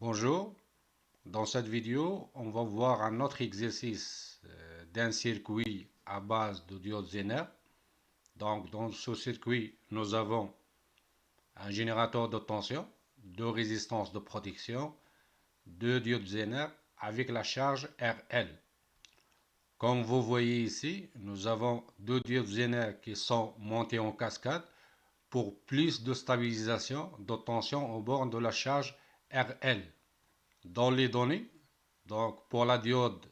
Bonjour, dans cette vidéo, on va voir un autre exercice d'un circuit à base de diodes Zener. Donc, dans ce circuit, nous avons un générateur de tension, deux résistances de protection, deux diodes Zener avec la charge RL. Comme vous voyez ici, nous avons deux diodes Zener qui sont montés en cascade pour plus de stabilisation de tension au bord de la charge RL. Dans les données, donc pour la diode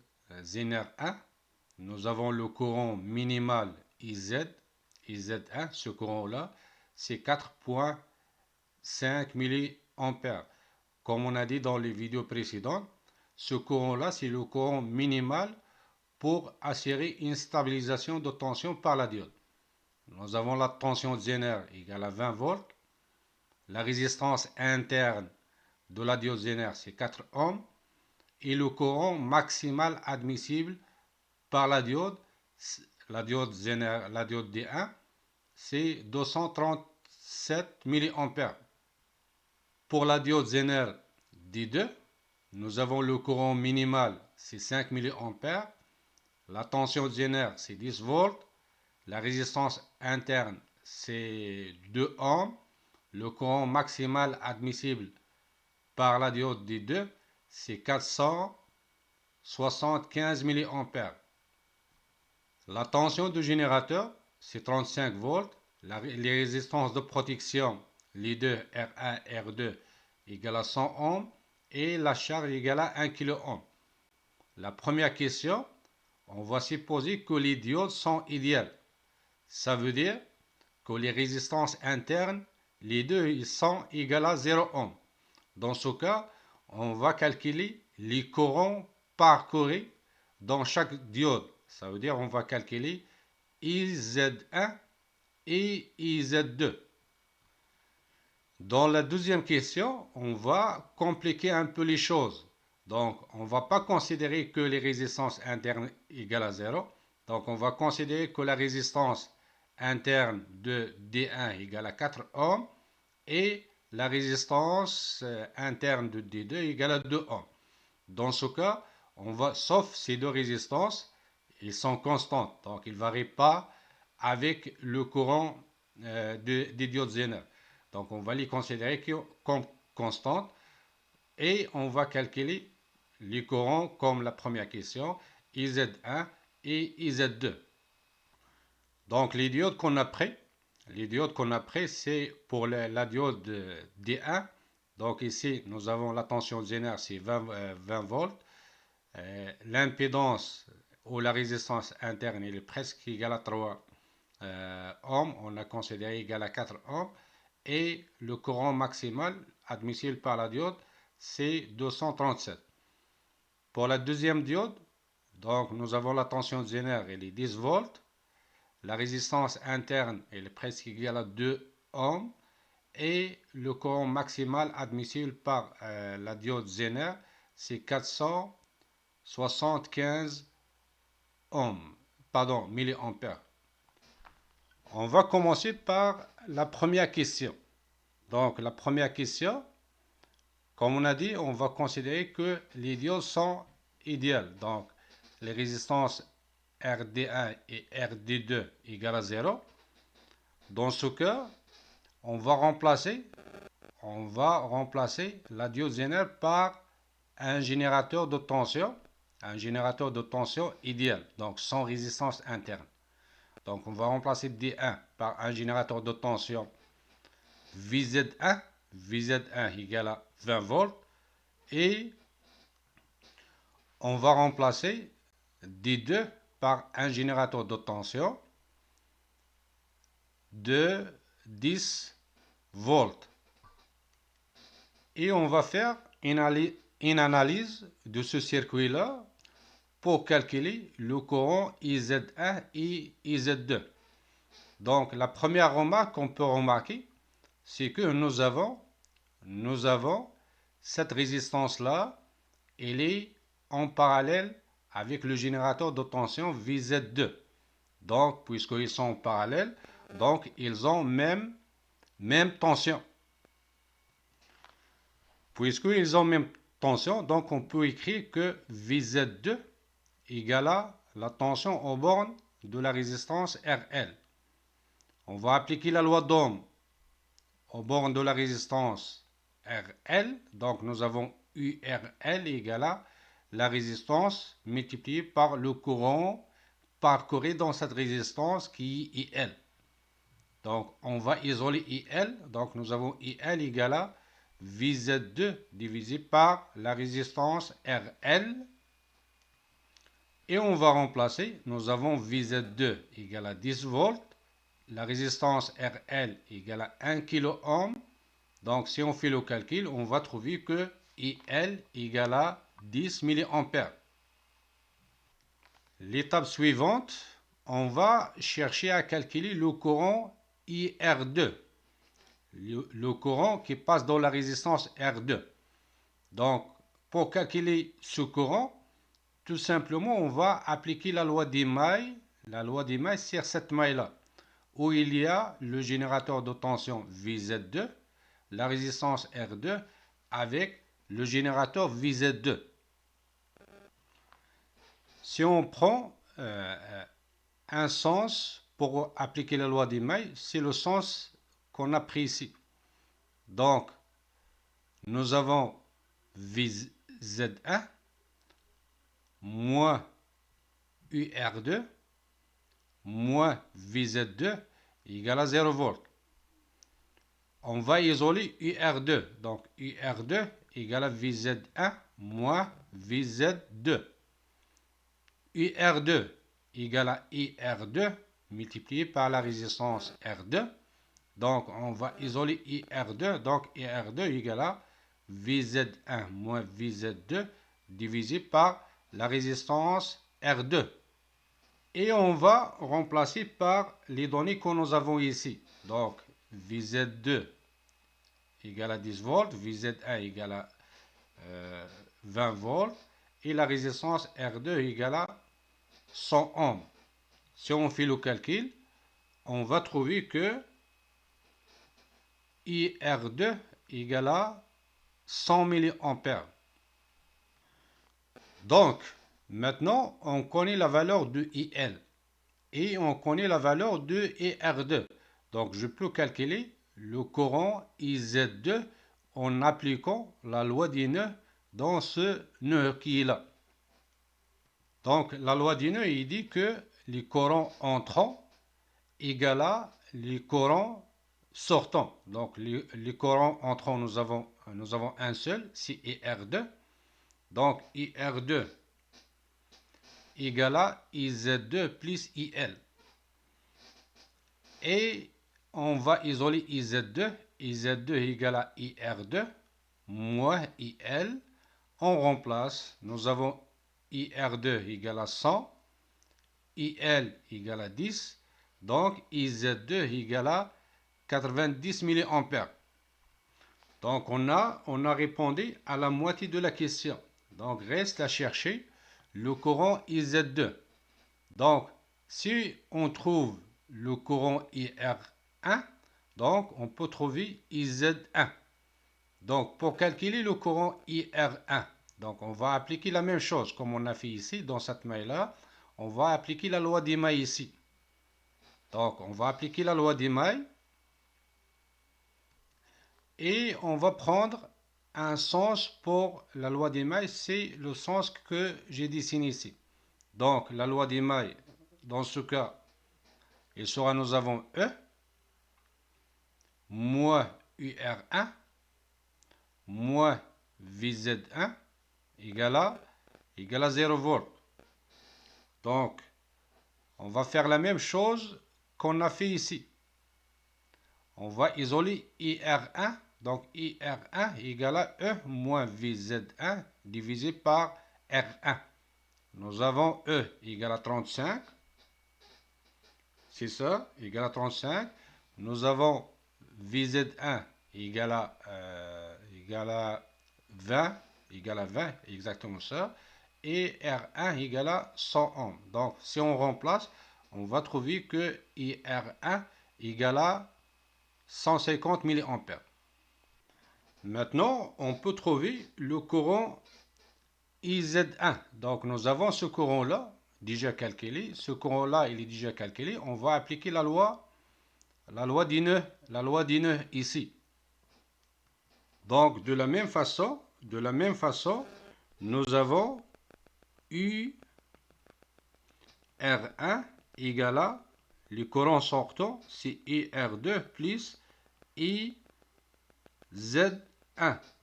Zener 1, nous avons le courant minimal IZ, IZ1, ce courant-là, c'est 4,5 mA. Comme on a dit dans les vidéos précédentes, ce courant-là, c'est le courant minimal pour assurer une stabilisation de tension par la diode. Nous avons la tension Zener égale à 20 volts. La résistance interne de la diode Zener, c'est 4 ohms. Et le courant maximal admissible par la diode Zener, la diode D1, c'est 237 mA. Pour la diode Zener D2, nous avons le courant minimal, c'est 5 mA. La tension Zener, c'est 10 volts. La résistance interne, c'est 2 ohms. Le courant maximal admissible par la diode D2, c'est 475 mA. La tension du générateur, c'est 35 volts. Les résistances de protection, les deux R1 R2 égale à 100 ohms et la charge égale à 1 kΩ. La première question, on va supposer que les diodes sont idéales. Ça veut dire que les résistances internes, les deux ils sont égales à 0 ohm. Dans ce cas, on va calculer les courants parcourus dans chaque diode. Ça veut dire on va calculer IZ1 et IZ2. Dans la deuxième question, on va compliquer un peu les choses. Donc, on ne va pas considérer que les résistances internes égales à 0. Donc, on va considérer que la résistance interne de D1 égale à 4 ohms et la résistance interne de D2 égale à 2 ohms. Dans ce cas, on va, sauf ces deux résistances, ils sont constantes. Donc, ils ne varient pas avec le courant des diodes Zener. Donc, on va les considérer comme constantes et on va calculer les courants comme la première question, IZ1 et IZ2. Donc, les diodes qu'on a pris, c'est pour la diode D1. Donc, ici, nous avons la tension Zener, c'est 20 volts. L'impédance ou la résistance interne elle est presque égale à 3 ohms, on a considéré égal à 4 ohms, et le courant maximal admissible par la diode c'est 237. Pour la deuxième diode, donc nous avons la tension Zener, elle est 10 volts, la résistance interne elle est presque égale à 2 ohms, et le courant maximal admissible par la diode Zener c'est 475 ohms, pardon, milliampères. On va commencer par la première question. Donc, la première question, comme on a dit, on va considérer que les diodes sont idéales. Donc, les résistances RD1 et RD2 égales à 0. Dans ce cas, on va remplacer la diode Zener par un générateur de tension idéal, donc sans résistance interne. Donc, on va remplacer D1 par un générateur de tension VZ1, VZ1 égale à 20 volts, et on va remplacer D2 par un générateur de tension de 10 volts. Et on va faire une analyse de ce circuit-là pour calculer le courant IZ1 et IZ2. Donc, la première remarque qu'on peut remarquer, c'est que nous avons cette résistance-là, elle est en parallèle avec le générateur de tension VZ2. Donc, puisqu'ils sont en parallèle, donc ils ont même tension. Puisqu'ils ont même tension. Donc on peut écrire que Vz2 égale à la tension aux bornes de la résistance RL. On va appliquer la loi d'Ohm aux bornes de la résistance RL. Donc nous avons URL égale à la résistance multipliée par le courant parcouru dans cette résistance qui est IL. Donc on va isoler IL. Donc nous avons IL égale à Vz2 divisé par la résistance RL. Et on va remplacer. Nous avons Vz2 égale à 10 volts. La résistance RL égale à 1 kΩ. Donc si on fait le calcul, on va trouver que IL égale à 10 mA. L'étape suivante, on va chercher à calculer le courant IR2. Le courant qui passe dans la résistance R2. Donc, pour calculer ce courant, tout simplement, on va appliquer la loi des mailles. La loi des mailles sur cette maille-là, où il y a le générateur de tension Vz2, la résistance R2, avec le générateur Vz2. Si on prend un sens pour appliquer la loi des mailles, c'est le sens qu'on a pris ici. Donc, nous avons Vz1 moins UR2 moins Vz2 égale à 0 volts. On va isoler UR2. Donc, UR2 égale à Vz1 moins Vz2. UR2 égale à IR2 multiplié par la résistance R2. Donc, on va isoler IR2. Donc, IR2 égale à Vz1 moins Vz2 divisé par la résistance R2. Et on va remplacer par les données que nous avons ici. Donc, Vz2 égale à 10 volts, Vz1 égale à 20 volts, et la résistance R2 égale à 100 ohms. Si on fait le calcul, on va trouver que IR2 égale à 100 mA. Donc, maintenant, on connaît la valeur de IL et on connaît la valeur de IR2. Donc, je peux calculer le courant IZ2 en appliquant la loi des nœuds dans ce nœud qui est là. Donc, la loi des nœuds, il dit que les courants entrants égale à les courants sortants. Donc, les courants entrants, nous avons un seul, c'est IR2. Donc, IR2 égale à IZ2 plus IL. Et on va isoler IZ2. IZ2 égale à IR2 moins IL. On remplace. Nous avons IR2 égale à 100. IL égale à 10. Donc, IZ2 égale à 90 mA. Donc, on a répondu à la moitié de la question. Donc, reste à chercher le courant IZ2. Donc, si on trouve le courant IR1, donc on peut trouver IZ1. Donc, pour calculer le courant IR1, donc on va appliquer la même chose comme on a fait ici dans cette maille-là. On va appliquer la loi des mailles ici. Donc, on va appliquer la loi des mailles. Et on va prendre un sens pour la loi des mailles. C'est le sens que j'ai dessiné ici. Donc, la loi des mailles, dans ce cas, il sera, nous avons E moins UR1 moins VZ1 égale à 0 volts. Donc, on va faire la même chose qu'on a fait ici. On va isoler IR1. Donc, IR1 égale à E moins VZ1 divisé par R1. Nous avons E égale à 35. C'est ça, égale à 35. Nous avons VZ1 égale à 20, exactement ça. Et R1 égale à 100 ohms. Donc, si on remplace, on va trouver que IR1 égale à 150 mA. Maintenant, on peut trouver le courant IZ1. Donc, nous avons ce courant-là déjà calculé. Ce courant-là, il est déjà calculé. On va appliquer la loi d'Ineux, la loi d'Ineux ici. Donc, de la même façon, nous avons U R1 égale à le courant sortant, c'est IR2 plus IZ1.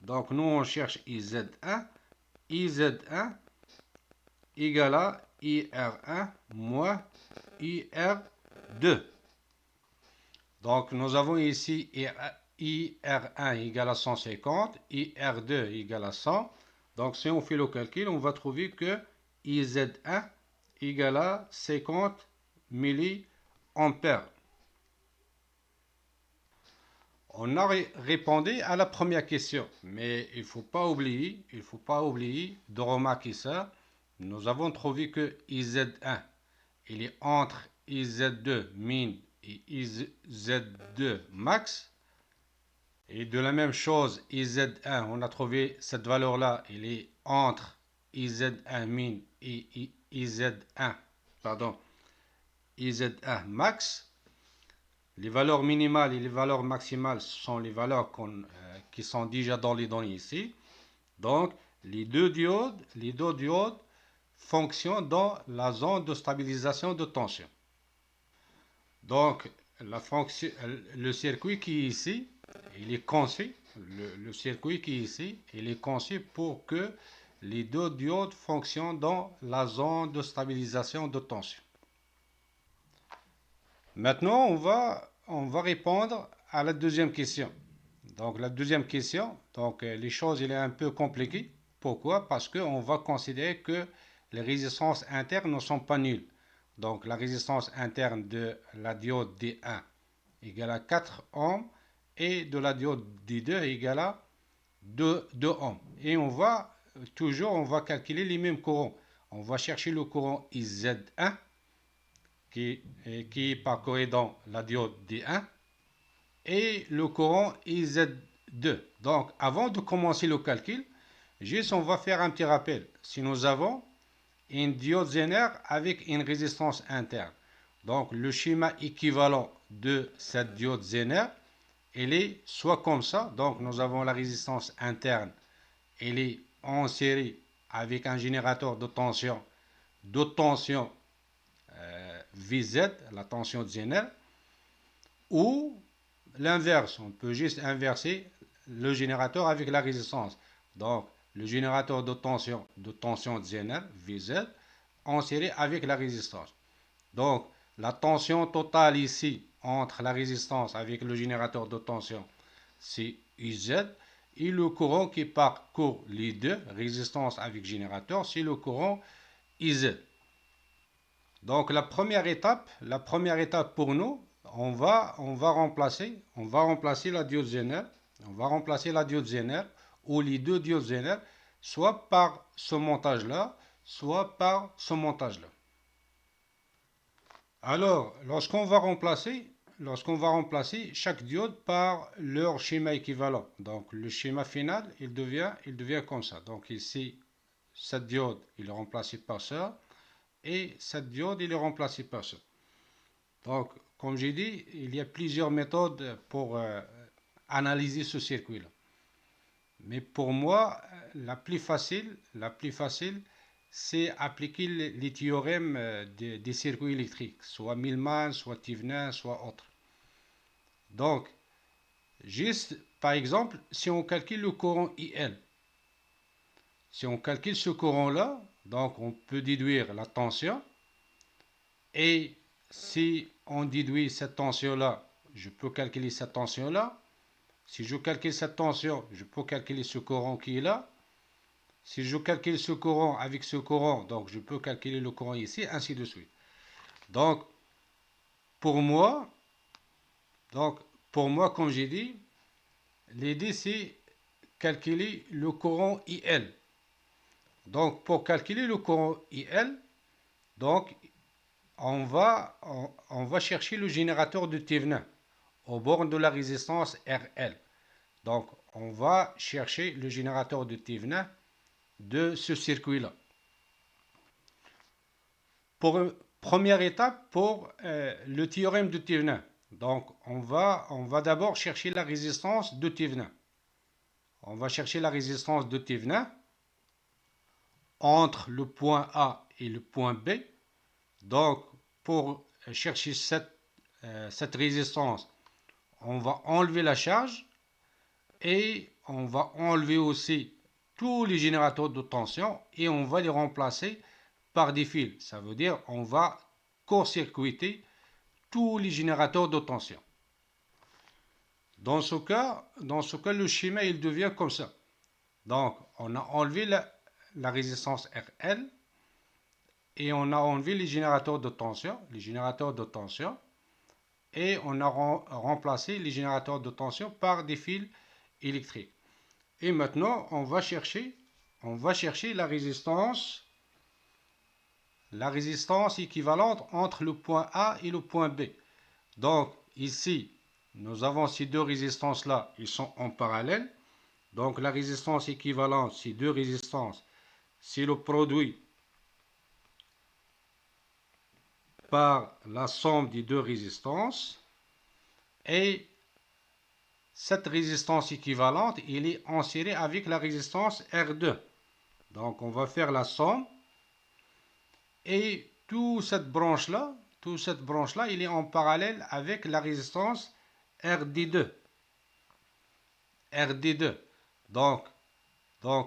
Donc, nous, on cherche IZ1. IZ1 égale à IR1 moins IR2. Donc, nous avons ici IR1 égale à 150, IR2 égale à 100. Donc, si on fait le calcul, on va trouver que IZ1 égale à 50 milliampères. On a répondu à la première question, mais il ne faut pas oublier de remarquer ça. Nous avons trouvé que IZ1, il est entre IZ2 min et IZ2 max. Et de la même chose, IZ1, on a trouvé cette valeur-là, il est entre IZ1 min et IZ1, pardon, IZ1 max. Les valeurs minimales et les valeurs maximales sont les valeurs qui sont déjà dans les données ici. Donc, les deux diodes fonctionnent dans la zone de stabilisation de tension. Donc, le circuit qui est ici, il est conçu, le circuit qui est ici, il est conçu pour que les deux diodes fonctionnent dans la zone de stabilisation de tension. Maintenant, on va répondre à la deuxième question. Donc, la deuxième question, donc les choses, il est un peu compliqué. Pourquoi? Parce qu'on va considérer que les résistances internes ne sont pas nulles. Donc, la résistance interne de la diode D1 égale à 4 ohms et de la diode D2 égale à 2 ohms. Et on va calculer les mêmes courants. On va chercher le courant IZ1 qui parcourait dans la diode D1 et le courant IZ2. Donc, avant de commencer le calcul, juste on va faire un petit rappel. Si nous avons une diode Zener avec une résistance interne, donc le schéma équivalent de cette diode Zener, elle est soit comme ça, donc nous avons la résistance interne, elle est en série avec un générateur de tension VZ, la tension de Zener, ou l'inverse, on peut juste inverser le générateur avec la résistance. Donc, le générateur de tension Zener, VZ, en série avec la résistance. Donc, la tension totale ici, entre la résistance avec le générateur de tension, c'est UZ, et le courant qui parcourt les deux, résistance avec générateur, c'est le courant IZ. Donc, la première étape pour nous, on va remplacer la diode Zener, ou les deux diodes Zener, soit par ce montage-là, soit par ce montage-là. Alors, lorsqu'on va remplacer chaque diode par leur schéma équivalent, donc le schéma final, il devient comme ça. Donc ici, cette diode, il est remplacé par ça, et cette diode, il est remplacé par ça. Donc, comme j'ai dit, il y a plusieurs méthodes pour analyser ce circuit-là. Mais pour moi, la plus facile, c'est appliquer les théorèmes des circuits électriques, soit Millman, soit Thevenin, soit autre. Donc, juste par exemple, si on calcule le courant IL, si on calcule ce courant-là, donc on peut déduire la tension, et si on déduit cette tension-là, je peux calculer cette tension-là. Si je calcule cette tension, je peux calculer ce courant qui est là. Si je calcule ce courant avec ce courant, donc je peux calculer le courant ici, ainsi de suite. Donc, pour moi, comme j'ai dit, l'idée c'est calculer le courant IL. Donc, pour calculer le courant IL, donc, on va chercher le générateur de Thevenin au bord de la résistance RL. Donc, on va chercher le générateur de Thevenin de ce circuit-là. Première étape pour le théorème de Thevenin. Donc, on va d'abord chercher la résistance de Thevenin. On va chercher la résistance de Thevenin entre le point A et le point B. Donc, pour chercher cette résistance, on va enlever la charge et on va enlever aussi tous les générateurs de tension et on va les remplacer par des fils. Ça veut dire on va court-circuiter tous les générateurs de tension. Dans ce cas, le schéma il devient comme ça. Donc, on a enlevé la résistance RL et on a enlevé les générateurs de tension, et on a remplacé les générateurs de tension par des fils électriques. Et maintenant, on va chercher la résistance équivalente entre le point A et le point B. Donc, ici, nous avons ces deux résistances-là, ils sont en parallèle. Donc, la résistance équivalente, ces deux résistances, c'est le produit par la somme des deux résistances. Et cette résistance équivalente, elle est insérée avec la résistance R2. Donc, on va faire la somme. Et toute cette branche-là, il est en parallèle avec la résistance RD2. Donc,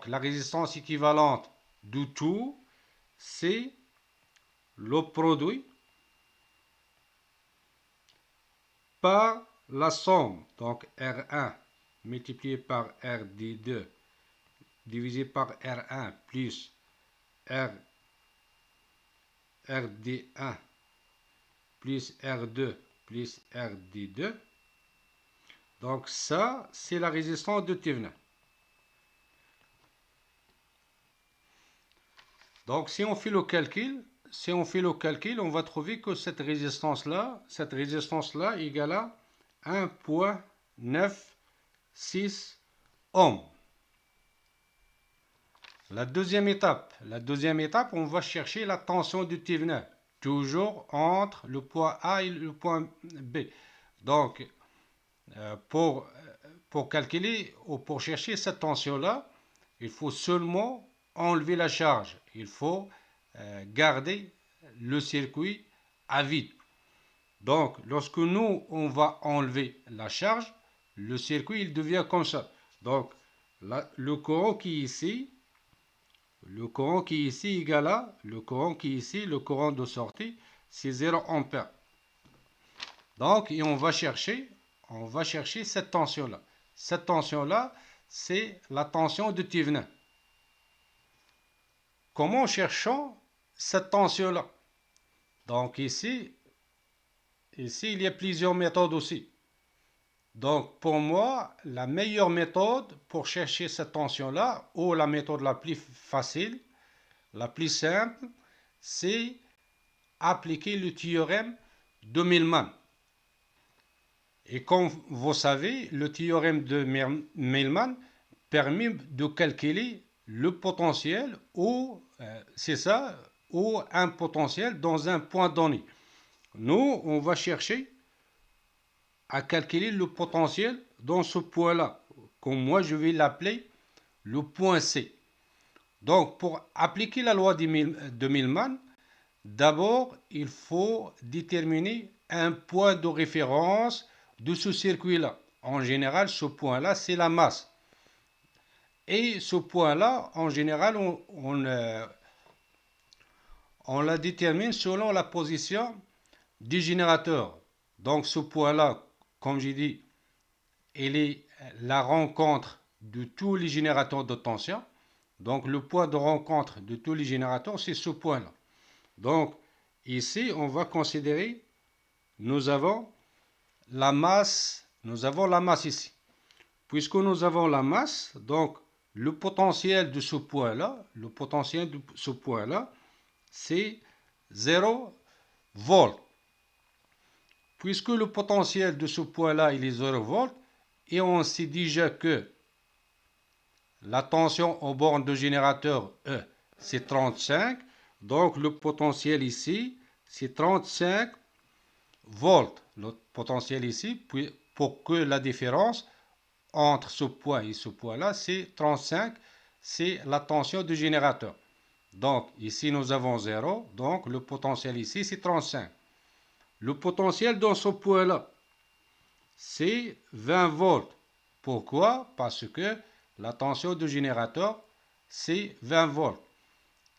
la résistance équivalente du tout, c'est le produit par la somme. Donc, R1 multiplié par RD2 divisé par R1 plus RD1 plus R2 plus RD2. Donc ça, c'est la résistance de Thevenin. Donc si on fait le calcul, on va trouver que cette résistance-là égale à 1,96 ohms. La deuxième étape, on va chercher la tension de Thevenin, toujours entre le point A et le point B. Donc, pour calculer ou pour chercher cette tension-là, il faut seulement enlever la charge. Il faut garder le circuit à vide. Donc, lorsque nous, on va enlever la charge, le circuit, il devient comme ça. Donc, là, le courant qui est ici, égale à le courant de sortie, c'est 0 ampère. Donc, et on va chercher cette tension-là. Cette tension-là, c'est la tension de Thevenin. Comment cherchons cette tension-là? Donc ici, il y a plusieurs méthodes aussi. Donc, pour moi, la meilleure méthode pour chercher cette tension-là, ou la méthode la plus facile, la plus simple, c'est appliquer le théorème de Millman. Et comme vous savez, le théorème de Millman permet de calculer le potentiel ou un potentiel dans un point donné. Nous, on va chercher à calculer le potentiel dans ce point-là. Comme moi, je vais l'appeler le point C. Donc, pour appliquer la loi de Millman, d'abord, il faut déterminer un point de référence de ce circuit-là. En général, ce point-là, c'est la masse. Et ce point-là, en général, on la détermine selon la position du générateur. Donc ce point-là, comme j'ai dit, il est la rencontre de tous les générateurs de tension. Donc le point de rencontre de tous les générateurs, c'est ce point-là. Donc ici, on va considérer, nous avons la masse ici. Puisque nous avons la masse, donc le potentiel de ce point-là, c'est 0 volts. Puisque le potentiel de ce point-là, il est 0 volts, et on sait déjà que la tension aux bornes de générateur E, c'est 35. Donc le potentiel ici, c'est 35 volts. Le potentiel ici, pour que la différence entre ce point et ce point-là, c'est 35, c'est la tension du générateur. Donc ici nous avons 0, donc le potentiel ici c'est 35. Le potentiel dans ce point-là, c'est 20 volts. Pourquoi? Parce que la tension du générateur, c'est 20 volts.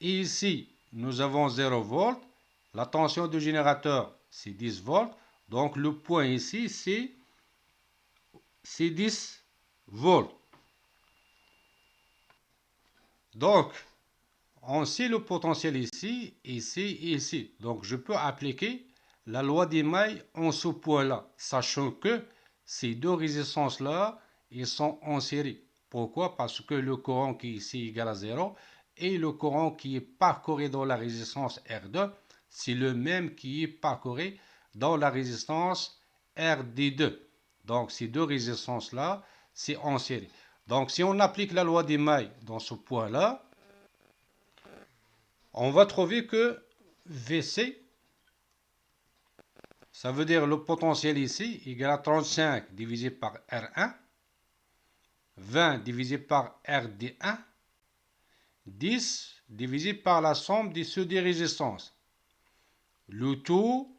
Et ici, nous avons 0 volts. La tension du générateur, c'est 10 volts. Donc le point ici, c'est 10 volts. Donc, on sait le potentiel ici, ici et ici. Donc, je peux appliquer la loi des mailles en ce point-là, sachant que ces deux résistances-là, ils sont en série. Pourquoi? Parce que le courant qui est ici égal à 0 et le courant qui est parcouru dans la résistance R2, c'est le même qui est parcouru dans la résistance RD2. Donc, ces deux résistances-là, c'est en série. Donc, si on applique la loi des mailles dans ce point-là, on va trouver que VC, ça veut dire le potentiel ici, égal à 35 divisé par R1, 20 divisé par RD1, 10 divisé par la somme des ceux des résistances. Le tout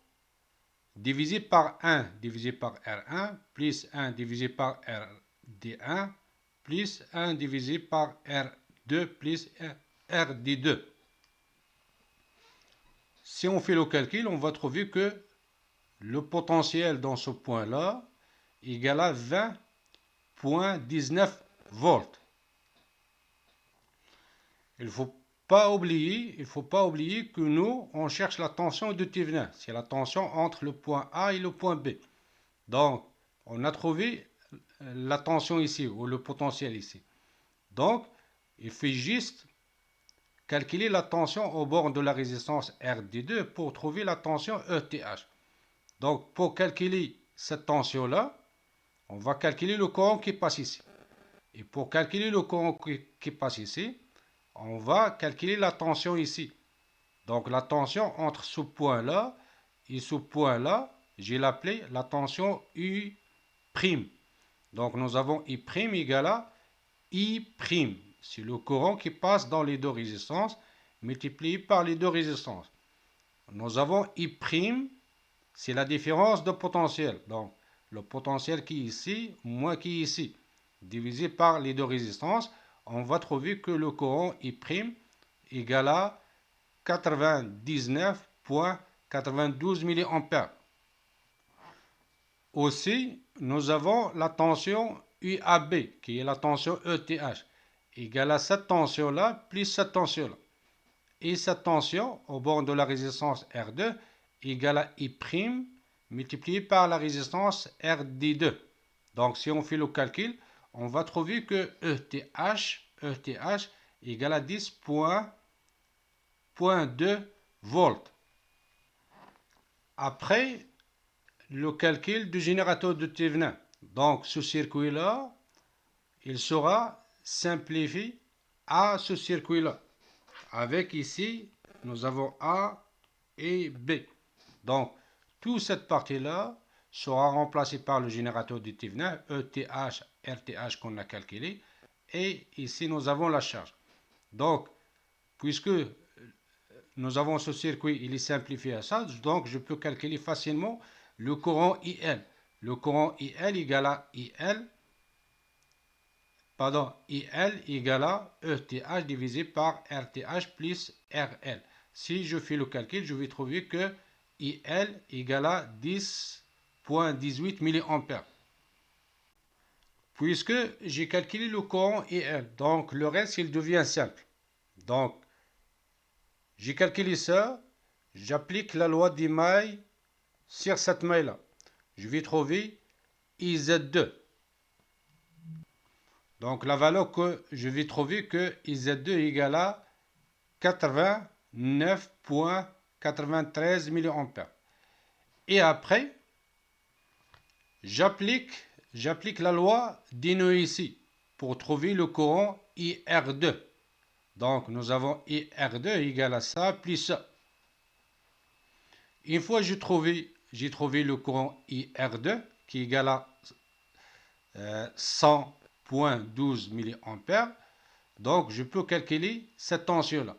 divisé par 1 divisé par R1, plus 1 divisé par RD1, plus 1 divisé par R2, plus RD2. Si on fait le calcul, on va trouver que le potentiel dans ce point-là égale à 20,19 volts. Il ne faut pas oublier que nous, on cherche la tension de Thevenin. C'est la tension entre le point A et le point B. Donc, on a trouvé la tension ici, ou le potentiel ici. Donc, il faut juste calculer la tension au bord de la résistance RD2 pour trouver la tension ETH. Donc, pour calculer cette tension-là, on va calculer le courant qui passe ici. Et pour calculer le courant qui passe ici, on va calculer la tension ici. Donc, la tension entre ce point-là et ce point-là, j'ai l'appelé la tension U'. Donc, nous avons I' égale à I'. C'est le courant qui passe dans les deux résistances multiplié par les deux résistances. Nous avons I', c'est la différence de potentiel. Donc, le potentiel qui est ici, moins qui est ici, divisé par les deux résistances, on va trouver que le courant I' égale à 99,92 mA. Aussi, nous avons la tension UAB, qui est la tension ETH, égale à cette tension-là plus cette tension-là. Et cette tension au bord de la résistance R2 égale à I' multiplié par la résistance RD2. Donc, si on fait le calcul, on va trouver que ETH égale à 10,2 volts. Après, le calcul du générateur de Thevenin. Donc, ce circuit-là, il sera simplifié à ce circuit-là. Avec ici, nous avons A et B. Donc, toute cette partie-là sera remplacée par le générateur de Thevenin, ETH, RTH qu'on a calculé. Et ici, nous avons la charge. Donc, puisque nous avons ce circuit, il est simplifié à ça, donc je peux calculer facilement le courant IL. Le courant IL égale à IL égale à ETH divisé par RTH plus RL. Si je fais le calcul, je vais trouver que IL égale à 10,18 mA. Puisque j'ai calculé le courant IL, donc le reste, il devient simple. Donc, j'ai calculé ça, j'applique la loi des mailles sur cette maille-là. Je vais trouver IZ2. Donc la valeur que je vais trouver que IZ2 égale à 89,93 mA. Et après, j'applique la loi d'Inoue ici pour trouver le courant IR2. Donc, nous avons IR2 égale à ça, plus ça. Une fois que j'ai trouvé le courant IR2 qui est égal à 100,12 mA, donc je peux calculer cette tension-là.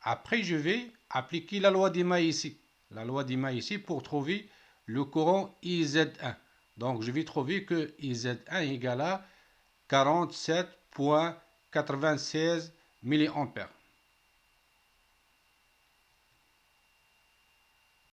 Après, je vais appliquer la loi d'Ima ici. La loi d'Ima ici pour trouver le courant IZ1. Donc, je vais trouver que IZ1 est égal à 47,96 mA.